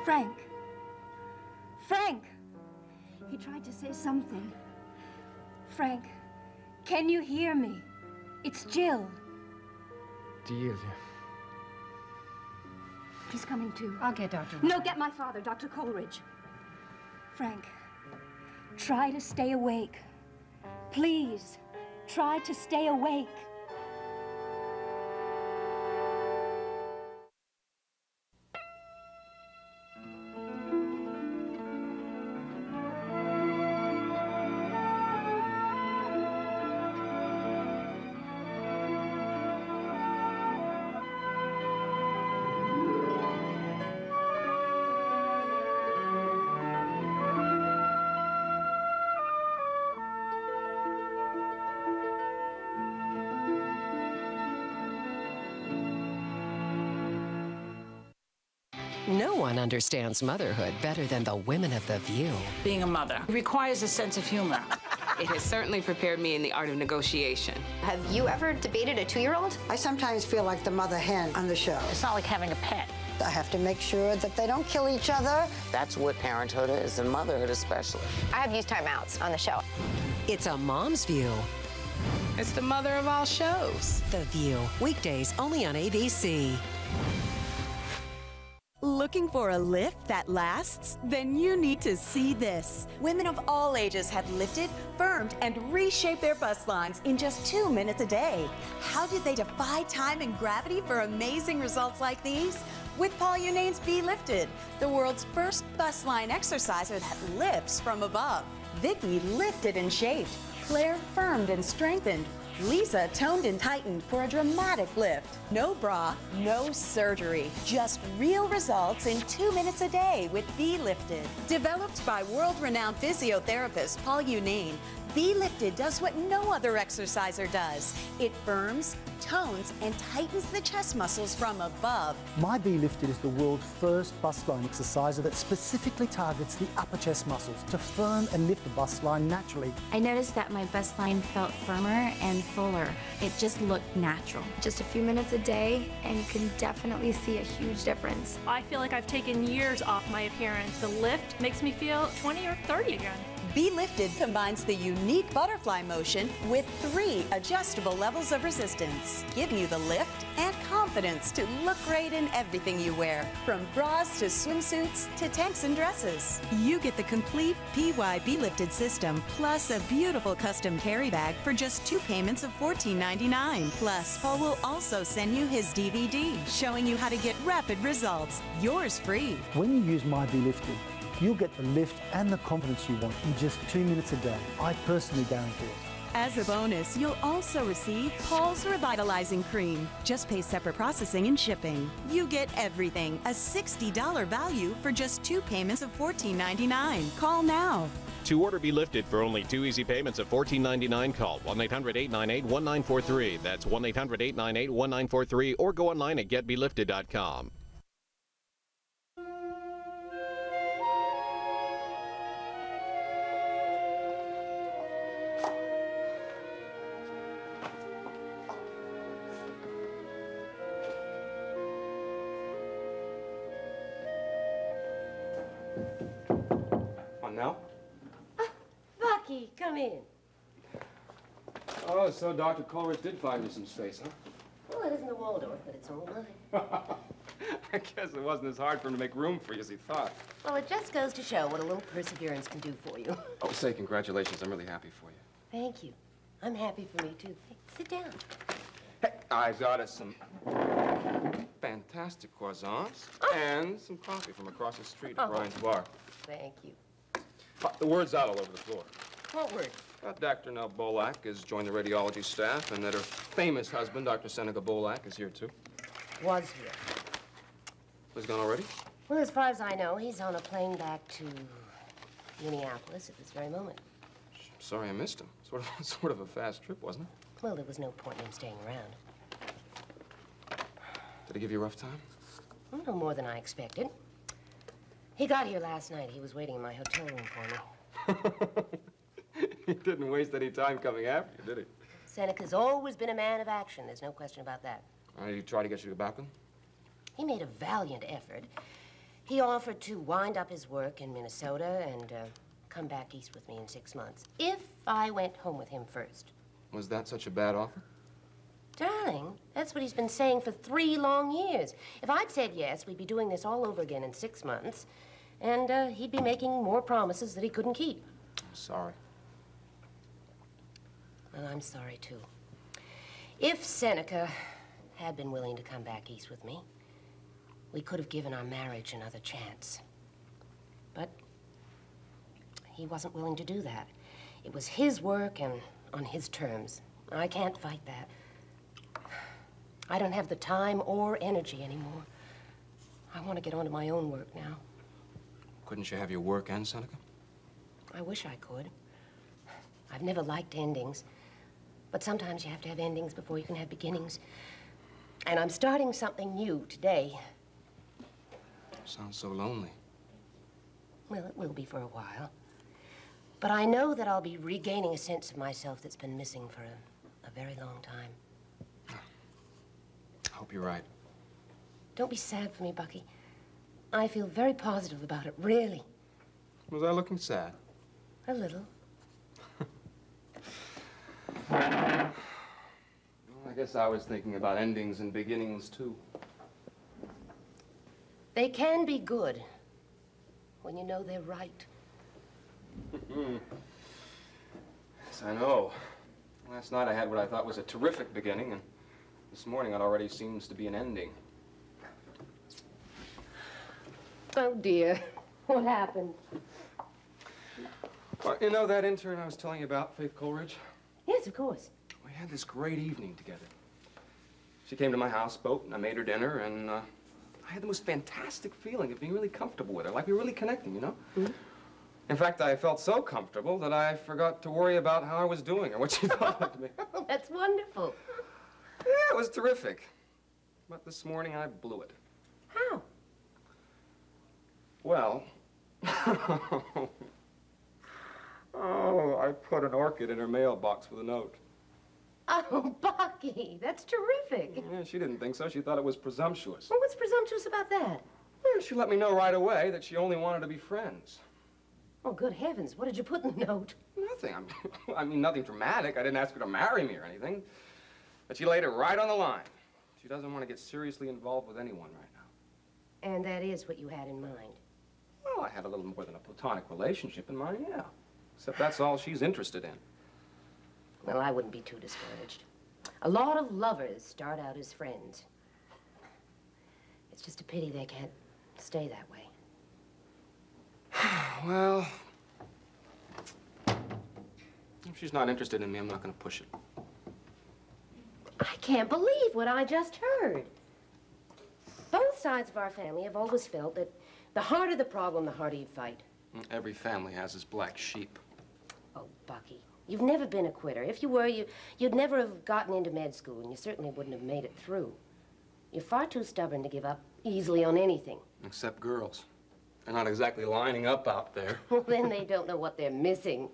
Frank! Frank! He tried to say something. Frank, can you hear me? It's Jill. Delia. He's coming too. I'll get Dr. No, get my father, Dr. Coleridge. Frank, try to stay awake. Please, try to stay awake. No one understands motherhood better than the women of The View. Being a mother requires a sense of humor. It has certainly prepared me in the art of negotiation. Have you ever debated a 2-year-old? I sometimes feel like the mother hen on the show. It's not like having a pet. I have to make sure that they don't kill each other. That's what parenthood is, and motherhood especially. I have used timeouts on the show. It's a mom's view. It's the mother of all shows. The View, weekdays only on ABC. Looking for a lift that lasts? Then you need to see this. Women of all ages have lifted, firmed, and reshaped their bust lines in just 2 minutes a day. How did they defy time and gravity for amazing results like these? With Paul Unane's Be Lifted, the world's first bust line exerciser that lifts from above. Vicky lifted and shaped. Claire firmed and strengthened. Lisa toned and tightened for a dramatic lift. No bra, no surgery. Just real results in 2 minutes a day with Be Lifted. Developed by world-renowned physiotherapist Paul Unane, Be Lifted does what no other exerciser does. It firms, tones, and tightens the chest muscles from above. My Be Lifted is the world's first bust line exerciser that specifically targets the upper chest muscles to firm and lift the bust line naturally. I noticed that my bust line felt firmer and fuller. It just looked natural. Just a few minutes a day, and you can definitely see a huge difference. I feel like I've taken years off my appearance. The lift makes me feel 20 or 30 again. Be Lifted combines the unique butterfly motion with 3 adjustable levels of resistance, giving you the lift and confidence to look great in everything you wear, from bras to swimsuits to tanks and dresses. You get the complete PY Be Lifted system, plus a beautiful custom carry bag for just 2 payments of $14.99. Plus, Paul will also send you his DVD, showing you how to get rapid results. Yours free. When you use My Be Lifted, you'll get the lift and the confidence you want in just 2 minutes a day. I personally guarantee it. As a bonus, you'll also receive Paul's Revitalizing Cream. Just pay separate processing and shipping. You get everything, a $60 value for just 2 payments of $14.99. Call now. To order Be Lifted for only 2 easy payments of $14.99, call 1-800-898-1943. That's 1-800-898-1943, or go online at getbelifted.com. Now? Bucky, come in. Oh, so Dr. Coleridge did find you some space, huh? Well, it isn't the Waldorf, but it's all mine. I guess it wasn't as hard for him to make room for you as he thought. Well, it just goes to show what a little perseverance can do for you. Oh, say congratulations. I'm really happy for you. Thank you. I'm happy for me, too. Hey, sit down. Hey, I've got us some fantastic croissants and some coffee from across the street at Ryan's Bar. Thank you. The word's out all over the floor. What word? Dr. Nell Bolak has joined the radiology staff, and that her famous husband, Dr. Seneca Bolak, is here, too. Was here. He's gone already? Well, as far as I know, he's on a plane back to Minneapolis at this very moment. Sorry I missed him. Sort of a fast trip, wasn't it? Well, there was no point in him staying around. Did he give you a rough time? Well, no more than I expected. He got here last night. He was waiting in my hotel room for me. He didn't waste any time coming after you, did he? Seneca's always been a man of action. There's no question about that. He tried to get you to back him? He made a valiant effort. He offered to wind up his work in Minnesota and come back east with me in 6 months, if I went home with him first. Was that such a bad offer? Darling, that's what he's been saying for 3 long years. If I'd said yes, we'd be doing this all over again in 6 months, and he'd be making more promises that he couldn't keep. I'm sorry. Well, I'm sorry, too. If Seneca had been willing to come back east with me, we could have given our marriage another chance. But he wasn't willing to do that. It was his work and on his terms. I can't fight that. I don't have the time or energy anymore. I want to get on to my own work now. Couldn't you have your work and Seneca? I wish I could. I've never liked endings. But sometimes you have to have endings before you can have beginnings. And I'm starting something new today. Sounds so lonely. Well, it will be for a while. But I know that I'll be regaining a sense of myself that's been missing for a very long time. I hope you're right. Don't be sad for me, Bucky. I feel very positive about it, really. Was I looking sad? A little. Well, I guess I was thinking about endings and beginnings, too. They can be good when you know they're right. Yes, I know. Last night I had what I thought was a terrific beginning, and this morning it already seems to be an ending. Oh, dear. What happened? Well, you know that intern I was telling you about, Faith Coleridge? Yes, of course. We had this great evening together. She came to my houseboat, and I made her dinner, and I had the most fantastic feeling of being really comfortable with her, like we were really connecting, you know? Mm-hmm. In fact, I felt so comfortable that I forgot to worry about how I was doing or what she thought of me. That's wonderful. Yeah, it was terrific. But this morning, I blew it. How? Well, oh, I put an orchid in her mailbox with a note. Oh, Bucky, that's terrific. Yeah, she didn't think so. She thought it was presumptuous. Well, what's presumptuous about that? Well, she let me know right away that she only wanted to be friends. Oh, good heavens, what did you put in the note? Nothing. I mean, nothing dramatic. I didn't ask her to marry me or anything. But she laid it right on the line. She doesn't want to get seriously involved with anyone right now. And that is what you had in mind? Well, I had a little more than a platonic relationship in mind, yeah. Except that's all she's interested in. Well, I wouldn't be too discouraged. A lot of lovers start out as friends. It's just a pity they can't stay that way. Well, if she's not interested in me, I'm not going to push it. I can't believe what I just heard. Both sides of our family have always felt that the harder the problem, the harder you fight. Every family has its black sheep. Oh, Bucky, you've never been a quitter. If you were, you'd never have gotten into med school, and you certainly wouldn't have made it through. You're far too stubborn to give up easily on anything. Except girls. They're not exactly lining up out there. Well, then they don't know what they're missing.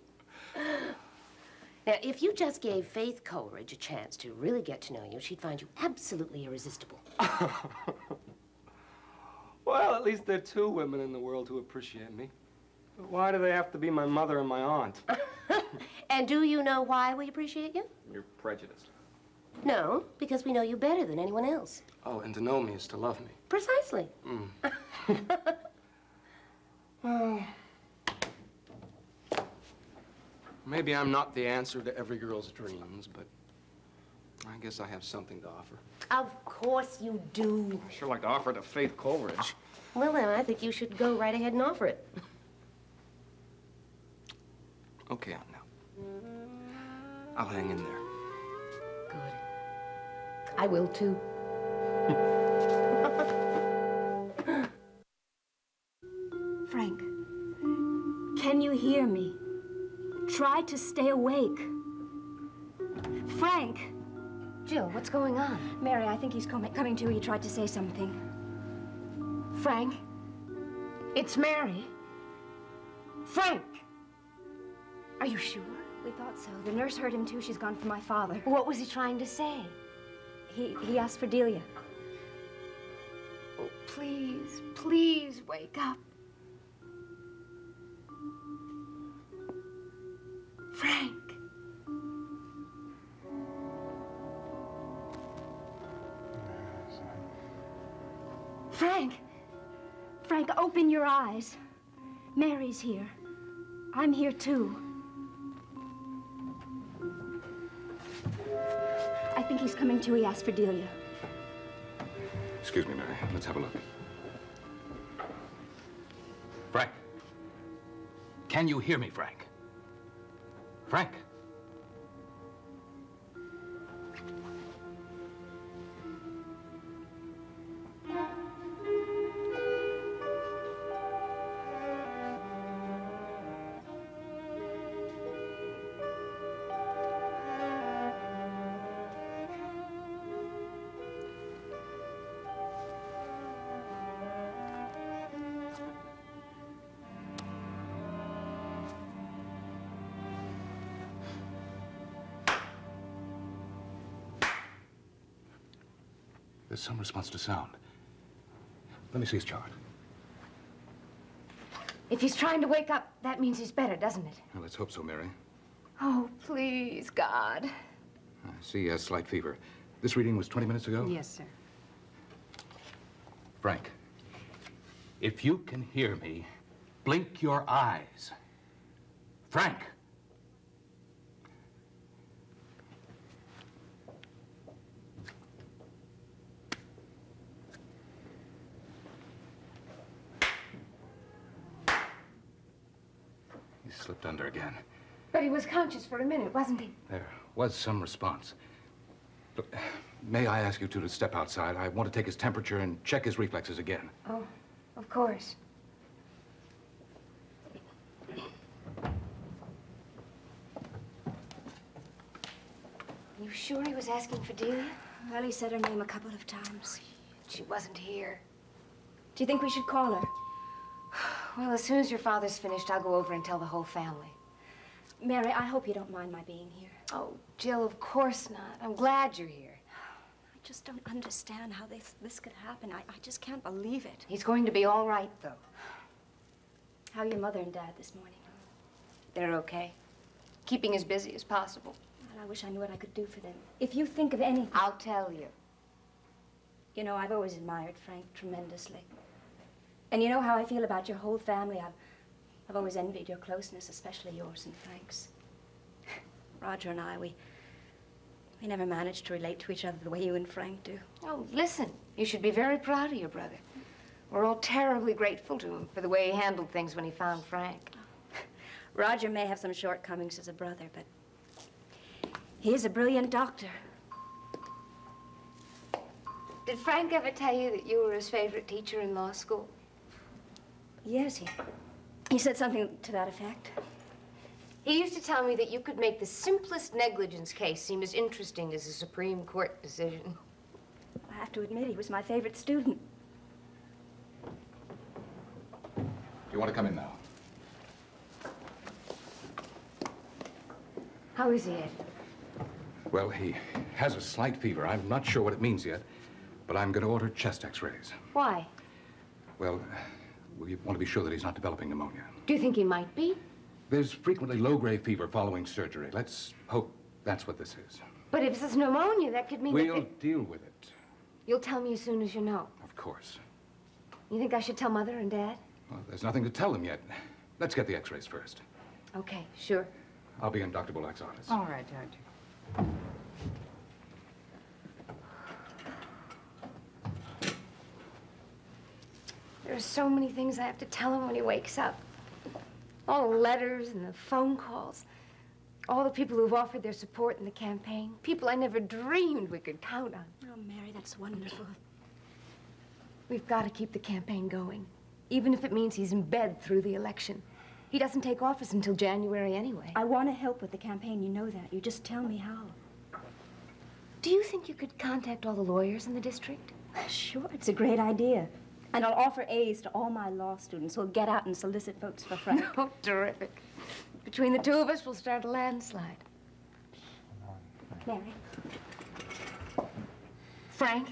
Now, if you just gave Faith Coleridge a chance to really get to know you, she'd find you absolutely irresistible. Well, at least there are 2 women in the world who appreciate me. But why do they have to be my mother and my aunt? And do you know why we appreciate you? You're prejudiced. No, because we know you better than anyone else. Oh, and to know me is to love me. Precisely. Well, maybe I'm not the answer to every girl's dreams, but I guess I have something to offer. Of course you do. I'd sure like to offer it to Faith Coleridge. Well, then, I think you should go right ahead and offer it. Okay, Aunt Nell. I'll hang in there. Good. I will, too. Frank, can you hear me? Try to stay awake. Frank! Jill, what's going on? Mary, I think he's coming to. He tried to say something. Frank? It's Mary. Frank! Are you sure? We thought so. The nurse heard him, too. She's gone for my father. What was he trying to say? He asked for Delia. Oh, please, please wake up. Frank. Frank. Frank, open your eyes. Mary's here. I'm here too. I think he's coming to. He asked for Delia. Excuse me, Mary. Let's have a look. Frank. Can you hear me, Frank? Frank. There's some response to sound. Let me see his chart. If he's trying to wake up, that means he's better, doesn't it? Well, let's hope so, Mary. Oh, please, God. I see he has slight fever. This reading was 20 minutes ago? Yes, sir. Frank, if you can hear me, blink your eyes. Frank! He slipped under again. But he was conscious for a minute, wasn't he? There was some response. Look, may I ask you two to step outside? I want to take his temperature and check his reflexes again. Oh, of course. You sure he was asking for Delia? Well, he said her name a couple of times. She wasn't here. Do you think we should call her? Well, as soon as your father's finished, I'll go over and tell the whole family. Mary, I hope you don't mind my being here. Oh, Jill, of course not. I'm glad you're here. I just don't understand how this could happen. I just can't believe it. He's going to be all right, though. How are your mother and dad this morning? They're okay. Keeping as busy as possible. Well, I wish I knew what I could do for them. If you think of anything... I'll tell you. You know, I've always admired Frank tremendously. And you know how I feel about your whole family. I've always envied your closeness, especially yours and Frank's. Roger and I, we never managed to relate to each other the way you and Frank do. Oh, listen, you should be very proud of your brother. We're all terribly grateful to him for the way he handled things when he found Frank. Roger may have some shortcomings as a brother, but he is a brilliant doctor. Did Frank ever tell you that you were his favorite teacher in law school? Yes, he said something to that effect. He used to tell me that you could make the simplest negligence case seem as interesting as a Supreme Court decision. I have to admit, he was my favorite student. You want to come in now? How is he, Ed? Well, he has a slight fever. I'm not sure what it means yet, but I'm going to order chest x-rays. Why? Well, we want to be sure that he's not developing pneumonia. Do you think he might be? There's frequently low-grade fever following surgery. Let's hope that's what this is. But if it's pneumonia, that could mean We'll deal with it. You'll tell me as soon as you know. Of course. You think I should tell Mother and Dad? Well, there's nothing to tell them yet. Let's get the x-rays first. Okay, sure. I'll be in Dr. Bullock's office. All right, Doctor. There are so many things I have to tell him when he wakes up. All the letters and the phone calls. All the people who've offered their support in the campaign. People I never dreamed we could count on. Oh, Mary, that's wonderful. We've got to keep the campaign going, even if it means he's in bed through the election. He doesn't take office until January anyway. I want to help with the campaign, you know that. You just tell me how. Do you think you could contact all the lawyers in the district? Sure, it's a great idea. And I'll offer A's to all my law students who'll get out and solicit votes for Frank. Oh, terrific. Between the two of us, we'll start a landslide. Mary. Frank?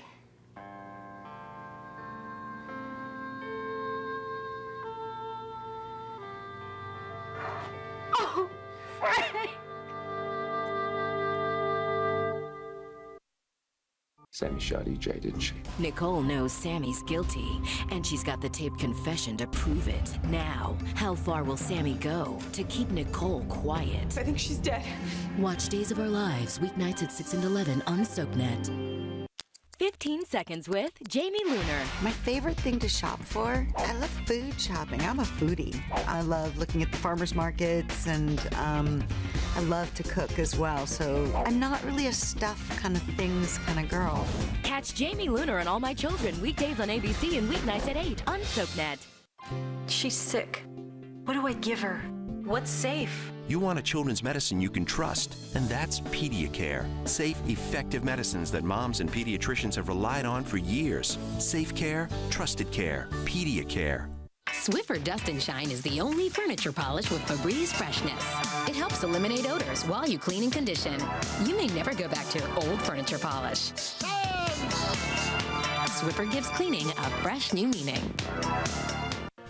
Sammy shot EJ, didn't she? Nicole knows Sammy's guilty, and she's got the taped confession to prove it. Now, how far will Sammy go to keep Nicole quiet? I think she's dead. Watch Days of Our Lives, weeknights at 6 and 11 on SoapNet. 15 Seconds with Jamie Luner. My favorite thing to shop for? I love food shopping. I'm a foodie. I love looking at the farmers markets, and I love to cook as well. So I'm not really a stuff kind of things kind of girl. Catch Jamie Luner and All My Children weekdays on ABC and weeknights at 8 on SoapNet. She's sick. What do I give her? What's safe? You want a children's medicine you can trust, and that's Pediacare. Safe, effective medicines that moms and pediatricians have relied on for years. Safe care, trusted care. Pediacare. Swiffer Dust and Shine is the only furniture polish with Febreze freshness. It helps eliminate odors while you clean and condition. You may never go back to old furniture polish. Swiffer gives cleaning a fresh new meaning.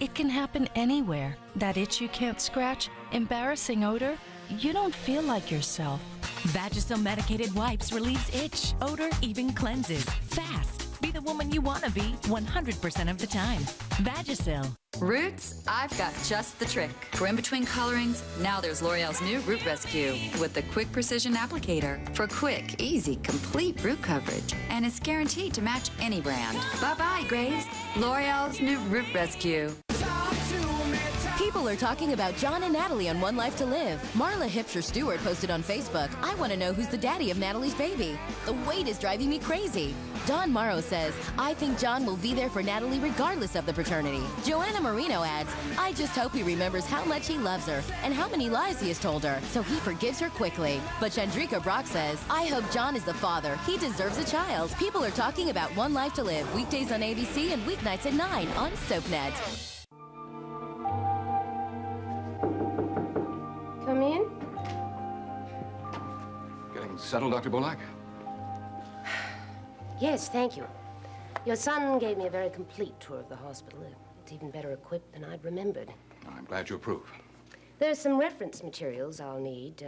It can happen anywhere. That itch you can't scratch, embarrassing odor, you don't feel like yourself. Vagisil medicated wipes relieves itch, odor, even cleanses. Fast. Be the woman you want to be 100% of the time. Vagisil. Roots, I've got just the trick. For in-between colorings, now there's L'Oreal's new Root Rescue with the quick precision applicator for quick, easy, complete root coverage. And it's guaranteed to match any brand. Bye-bye, Graves. L'Oreal's new Root Rescue. People are talking about John and Natalie on One Life to Live. Marla Hipsher Stewart posted on Facebook, I want to know who's the daddy of Natalie's baby. The wait is driving me crazy. Don Morrow says, I think John will be there for Natalie regardless of the paternity. Joanna Marino adds, I just hope he remembers how much he loves her and how many lies he has told her, so he forgives her quickly. But Chandrika Brock says, I hope John is the father. He deserves a child. People are talking about One Life to Live, weekdays on ABC and weeknights at 9 on SoapNet. Come in. Getting settled, Dr. Bolak? Yes, thank you. Your son gave me a very complete tour of the hospital. It's even better equipped than I'd remembered. I'm glad you approve. There's some reference materials I'll need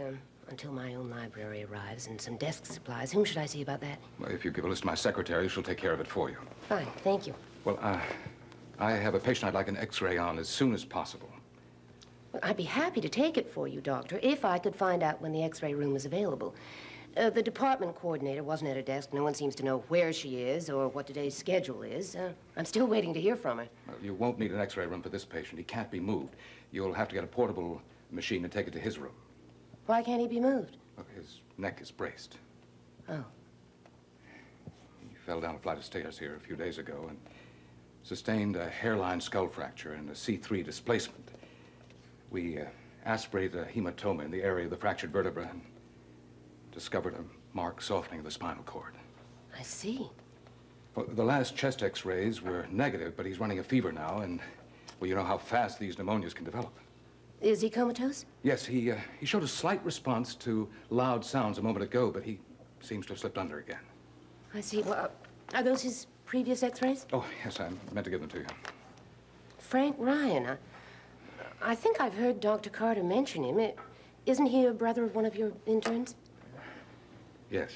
until my own library arrives, and some desk supplies. Whom should I see about that? Well, if you give a list to my secretary, she'll take care of it for you. Fine, thank you. Well, I have a patient I'd like an X-ray on as soon as possible. Well, I'd be happy to take it for you, Doctor, if I could find out when the X-ray room is available. The department coordinator wasn't at her desk. No one seems to know where she is or what today's schedule is. I'm still waiting to hear from her. Well, you won't need an X-ray room for this patient. He can't be moved. You'll have to get a portable machine and take it to his room. Why can't he be moved? Look, his neck is braced. Oh. He fell down a flight of stairs here a few days ago and sustained a hairline skull fracture and a C3 displacement. We aspirated a hematoma in the area of the fractured vertebra and discovered a marked softening of the spinal cord. I see. Well, the last chest X-rays were negative, but he's running a fever now, and, well, you know how fast these pneumonias can develop. Is he comatose? Yes, he showed a slight response to loud sounds a moment ago, but he seems to have slipped under again. I see. Well, are those his previous X-rays? Oh, yes, I meant to give them to you. Frank Ryan. I think I've heard Dr. Carter mention him. Isn't he a brother of one of your interns? Yes.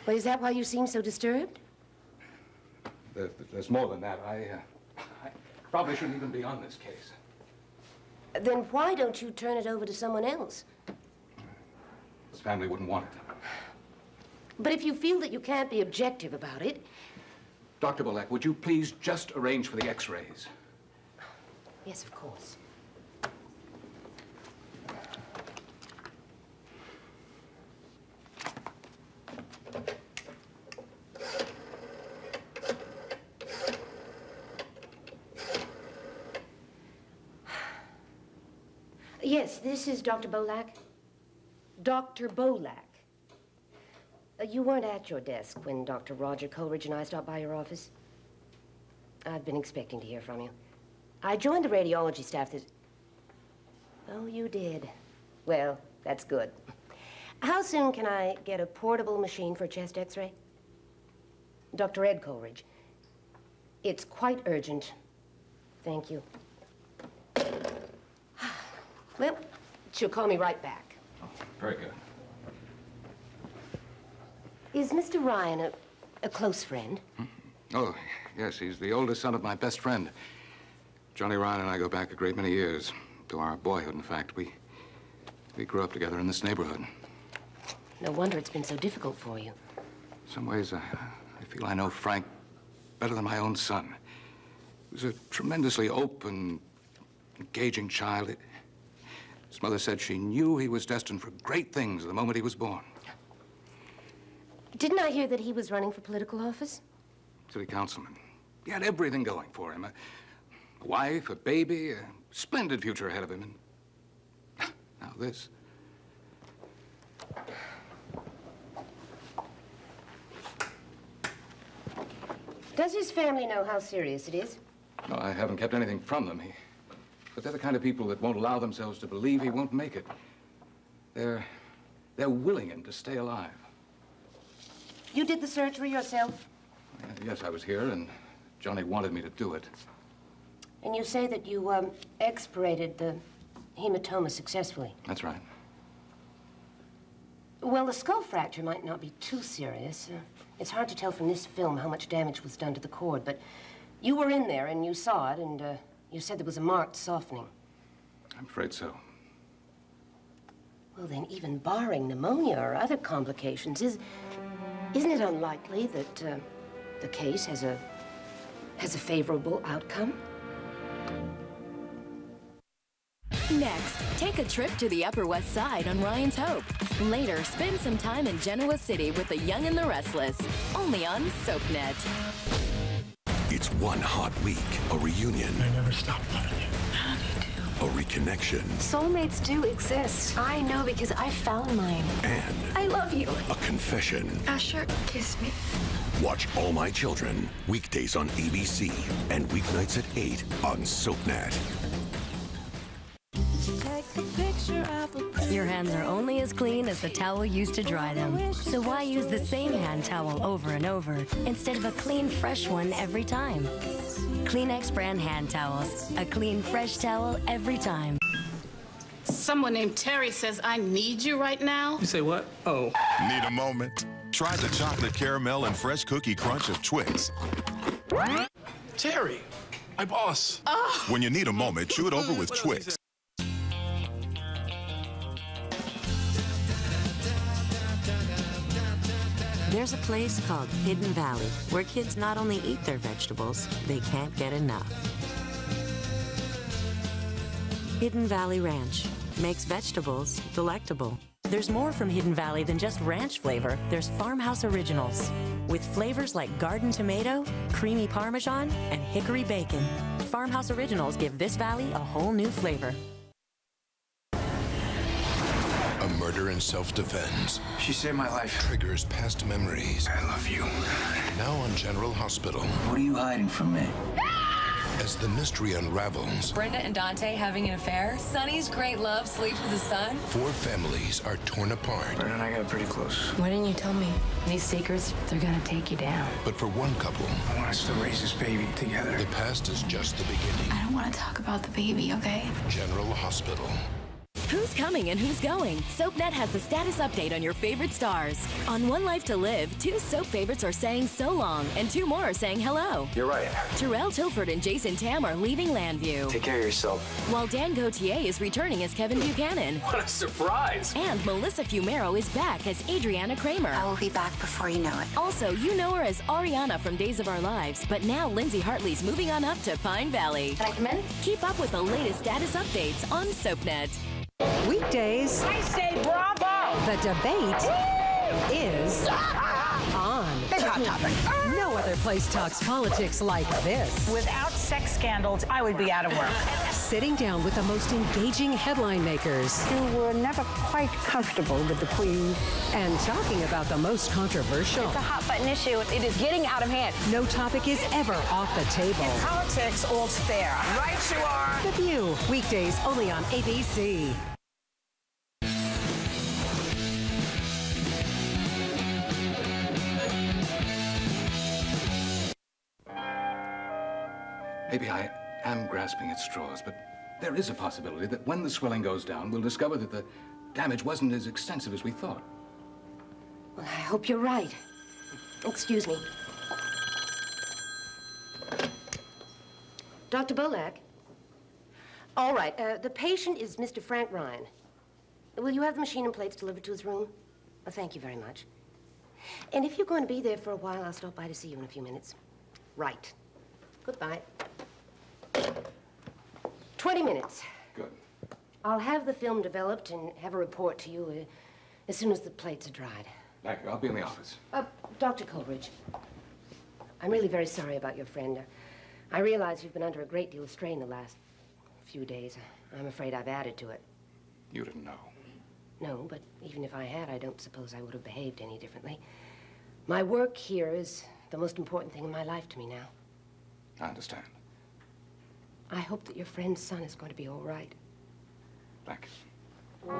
Well, is that why you seem so disturbed? There's more than that. I probably shouldn't even be on this case. Then why don't you turn it over to someone else? His family wouldn't want it. But if you feel that you can't be objective about it... Dr. Bolak, would you please just arrange for the X-rays? Yes, of course. Yes, this is Dr. Bolak. Dr. Bolak. You weren't at your desk when Dr. Roger Coleridge and I stopped by your office. I've been expecting to hear from you. I joined the radiology staff that... Oh, you did. Well, that's good. How soon can I get a portable machine for a chest X-ray? Dr. Ed Coleridge. It's quite urgent. Thank you. Well, she'll call me right back. Very good. Is Mr. Ryan a close friend? Oh, yes, he's the oldest son of my best friend. Johnny Ryan and I go back a great many years. To our boyhood, in fact. We grew up together in this neighborhood. No wonder it's been so difficult for you. In some ways, I feel I know Frank better than my own son. He was a tremendously open, engaging child. His mother said she knew he was destined for great things the moment he was born. Didn't I hear that he was running for political office? City councilman. He had everything going for him. A wife, a baby, a splendid future ahead of him. And now this. Does his family know how serious it is? No, I haven't kept anything from them. But they're the kind of people that won't allow themselves to believe he won't make it. They're willing him to stay alive. You did the surgery yourself? Yes, I was here, and Johnny wanted me to do it. And you say that you, expirated the hematoma successfully? That's right. Well, the skull fracture might not be too serious. It's hard to tell from this film how much damage was done to the cord, but you were in there and you saw it, and you said there was a marked softening. I'm afraid so. Well, then, even barring pneumonia or other complications, isn't it unlikely that the case has a favorable outcome? Next, take a trip to the Upper West Side on Ryan's Hope. Later, spend some time in Genoa City with the Young and the Restless. Only on SoapNet. It's one hot week, a reunion. I never stopped loving you. How do you do? A reconnection. Soulmates do exist. I know because I found mine. And I love you. a confession. Usher, kiss me. Watch All My Children, weekdays on ABC and weeknights at 8 on SoapNet. Your hands are only as clean as the towel used to dry them. So why use the same hand towel over and over instead of a clean, fresh one every time? Kleenex brand hand towels. A clean, fresh towel every time. Someone named Terry says I need you right now. You say what? Oh. Need a moment? Try the chocolate caramel and fresh cookie crunch of Twix. Terry, my boss. Oh. When you need a moment, chew it over with Twix. There's a place called Hidden Valley where kids not only eat their vegetables, they can't get enough. Hidden Valley Ranch makes vegetables delectable. There's more from Hidden Valley than just ranch flavor. There's Farmhouse Originals with flavors like garden tomato, creamy Parmesan, and hickory bacon. Farmhouse Originals give this valley a whole new flavor. A murder in self-defense. She saved my life. Triggers past memories. I love you. Now on General Hospital. What are you hiding from me? As the mystery unravels, Brenda and Dante having an affair. Sonny's great love sleeps with his son. 4 families are torn apart. Brenda and I got pretty close. Why didn't you tell me? These secrets, they're gonna take you down. But for one couple, I want us to raise this baby together. the past is just the beginning. I don't want to talk about the baby, okay? General Hospital. Who's coming and who's going? SoapNet has the status update on your favorite stars. On One Life to Live, 2 soap favorites are saying so long, and 2 more are saying hello. You're right. Terrell Tilford and Jason Tam are leaving Landview. Take care of yourself. While Dan Gauthier is returning as Kevin Buchanan. What a surprise. And Melissa Fumero is back as Adriana Kramer. I will be back before you know it. Also, you know her as Ariana from Days of Our Lives, but now Lindsay Hartley's moving on up to Pine Valley. Can I come in? Keep up with the latest status updates on SoapNet. Weekdays. I say bravo! The debate is on. Big hot topic. No other place talks politics like this. Without sex scandals, I would be out of work. Sitting down with the most engaging headline makers. You were never quite comfortable with the Queen. And talking about the most controversial. It's a hot button issue. It is getting out of hand. No topic is ever off the table. In politics, all's fair. Right you are. The View. Weekdays only on ABC. Maybe I am grasping at straws, but there is a possibility that when the swelling goes down, we'll discover that the damage wasn't as extensive as we thought. Well, I hope you're right. Excuse me. Dr. Bolak? All right, the patient is Mr. Frank Ryan. Will you have the machine and plates delivered to his room? Thank you very much. And if you're going to be there for a while, I'll stop by to see you in a few minutes. Right. Goodbye. 20 minutes. Good. I'll have the film developed and have a report to you as soon as the plates are dried. Thank you. I'll be in the office. Dr. Coleridge, I'm really very sorry about your friend. I realize you've been under a great deal of strain the last few days. I'm afraid I've added to it. You didn't know. No, but even if I had, I don't suppose I would have behaved any differently. My work here is the most important thing in my life to me now. I understand. I hope that your friend's son is going to be all right. Thank you.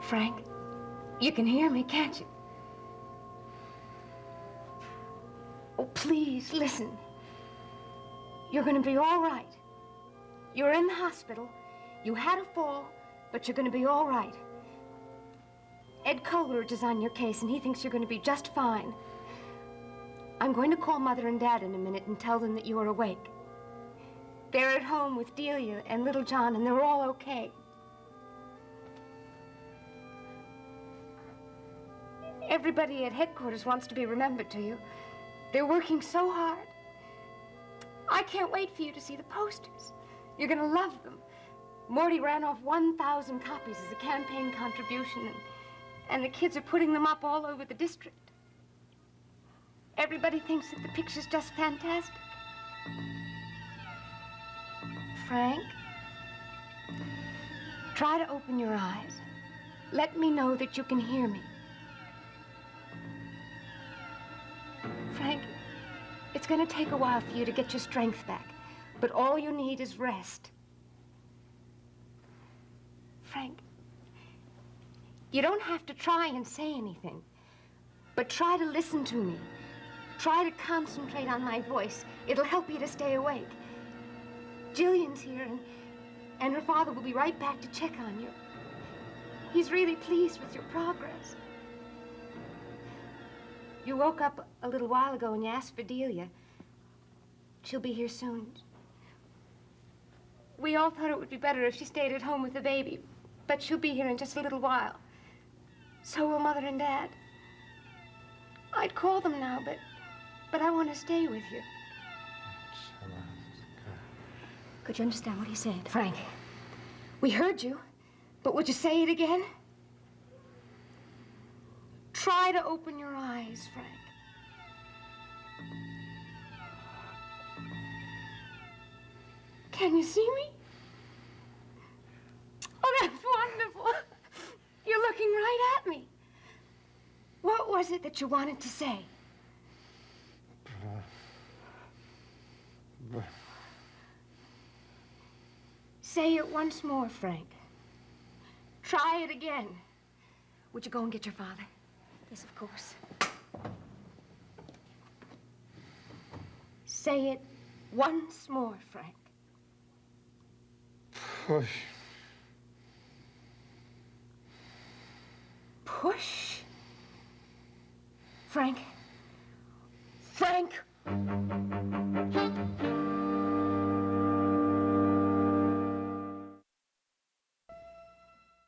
Frank, you can hear me, can't you? Oh, please, listen. You're going to be all right. You're in the hospital. You had a fall, but you're going to be all right. Ed Coleridge is on your case, and he thinks you're going to be just fine. I'm going to call Mother and Dad in a minute and tell them that you are awake. They're at home with Delia and little John, and they're all okay. Everybody at headquarters wants to be remembered to you. They're working so hard. I can't wait for you to see the posters. You're going to love them. Morty ran off 1,000 copies as a campaign contribution, and the kids are putting them up all over the district. Everybody thinks that the picture's just fantastic. Frank, try to open your eyes. Let me know that you can hear me. Frank, it's going to take a while for you to get your strength back, but all you need is rest. Frank, you don't have to try and say anything, but try to listen to me. Try to concentrate on my voice. It'll help you to stay awake. Jillian's here, and her father will be right back to check on you. He's really pleased with your progress. You woke up a little while ago and you asked for Delia. She'll be here soon. We all thought it would be better if she stayed at home with the baby, but she'll be here in just a little while. So will Mother and Dad. I'd call them now, but I want to stay with you. Could you understand what he said? Frank, we heard you, but would you say it again? Try to open your eyes, Frank. Can you see me? Oh, that's wonderful. You're looking right at me. What was it that you wanted to say? Say it once more, Frank. Try it again. Would you go and get your father? Yes, of course. Say it once more, Frank. Push. Push? Frank? Frank?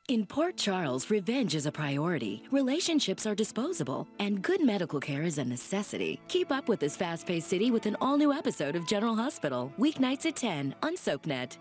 In Port Charles, revenge is a priority, relationships are disposable, and good medical care is a necessity. Keep up with this fast-paced city with an all-new episode of General Hospital, weeknights at 10 on SoapNet.